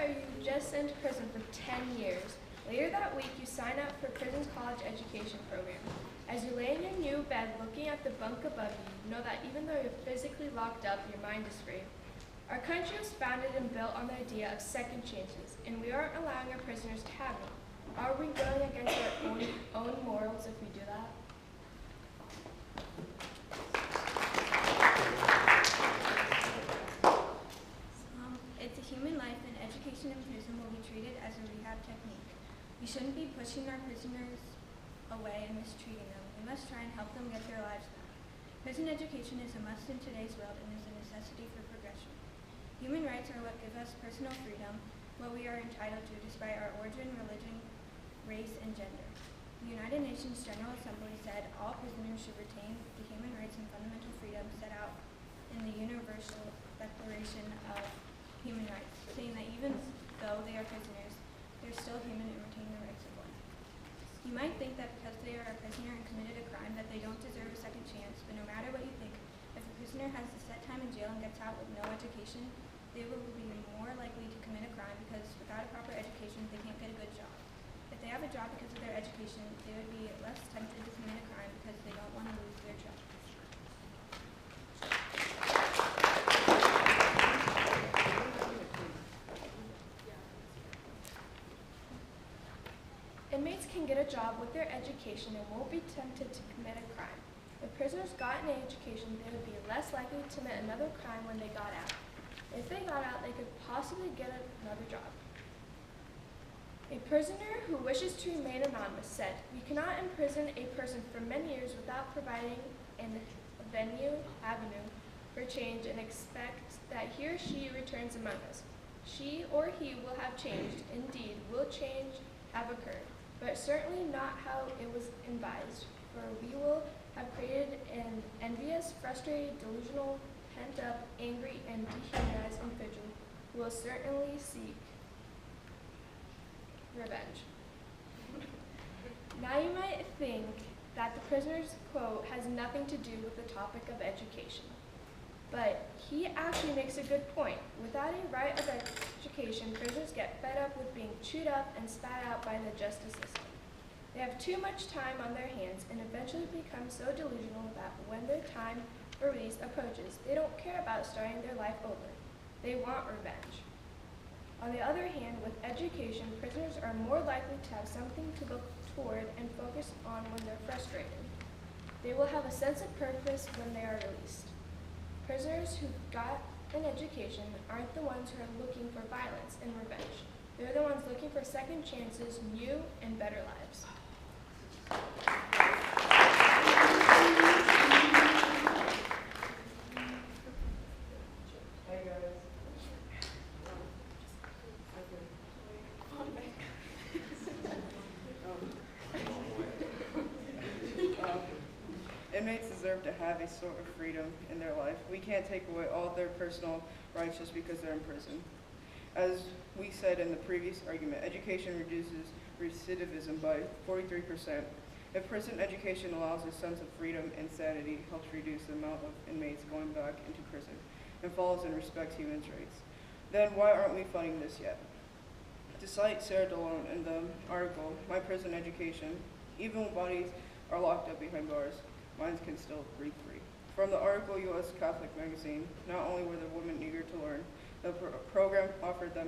are you just sent to prison for 10 years. Later that week, you sign up for prison's college education program. As you lay in your new bed looking at the bunk above you, you know that even though you're physically locked up, your mind is free. Our country was founded and built on the idea of second chances, and we aren't allowing our prisoners to have any. Are we going against our own morals if we do that? It's a human life, and education in prison will be treated as a rehab technique. We shouldn't be pushing our prisoners away and mistreating them. We must try and help them get their lives back. Prison education is a must in today's world and is a necessity for progression. Human rights are what give us personal freedom, what we are entitled to despite our origin, religion, race, and gender. The United Nations General Assembly said all prisoners should retain the human rights and fundamental freedoms set out in the Universal Declaration of Human Rights, saying that even though they are prisoners, they're still human and retain the rights of life. You might think that because they are a prisoner and committed a crime that they don't deserve a second chance, but no matter what you think, if a prisoner has a set time in jail and gets out with no education, they will be more likely to commit a crime because without a proper education, they can't get a good job. If they have a job because of their education, they would be less tempted to commit a crime because they don't want to lose their job. Inmates can get a job with their education and won't be tempted to commit a crime. If prisoners got an education, they would be less likely to commit another crime when they got out. If they got out, they could possibly get another job. A prisoner who wishes to remain anonymous said, "We cannot imprison a person for many years without providing a avenue for change and expect that he or she returns among us. She or he will have changed. Indeed, will change have occurred, but certainly not how it was advised, for we will have created an envious, frustrated, delusional, pent-up, angry, and dehumanized individual who will certainly seek revenge." Now you might think that the prisoner's quote has nothing to do with the topic of education. But he actually makes a good point. Without a right of education, prisoners get fed up with being chewed up and spat out by the justice system. They have too much time on their hands and eventually become so delusional that when their time for release approaches, they don't care about starting their life over. They want revenge. On the other hand, with education, prisoners are more likely to have something to look toward and focus on when they're frustrated. They will have a sense of purpose when they are released. Prisoners who got an education aren't the ones who are looking for violence and revenge. They're the ones looking for second chances, new and better lives. Hey guys. Inmates deserve to have a sort of freedom in their life. We can't take away all their personal rights just because they're in prison. As we said in the previous argument, education reduces recidivism by 43%. If prison education allows a sense of freedom and sanity, it helps reduce the amount of inmates going back into prison and follows and respects human rights. Then why aren't we funding this yet? To cite Sarah DeLone in the article, My Prison Education, even when bodies are locked up behind bars, minds can still breathe free. From the article, U.S. Catholic Magazine, not only were the women eager to learn, the program offered them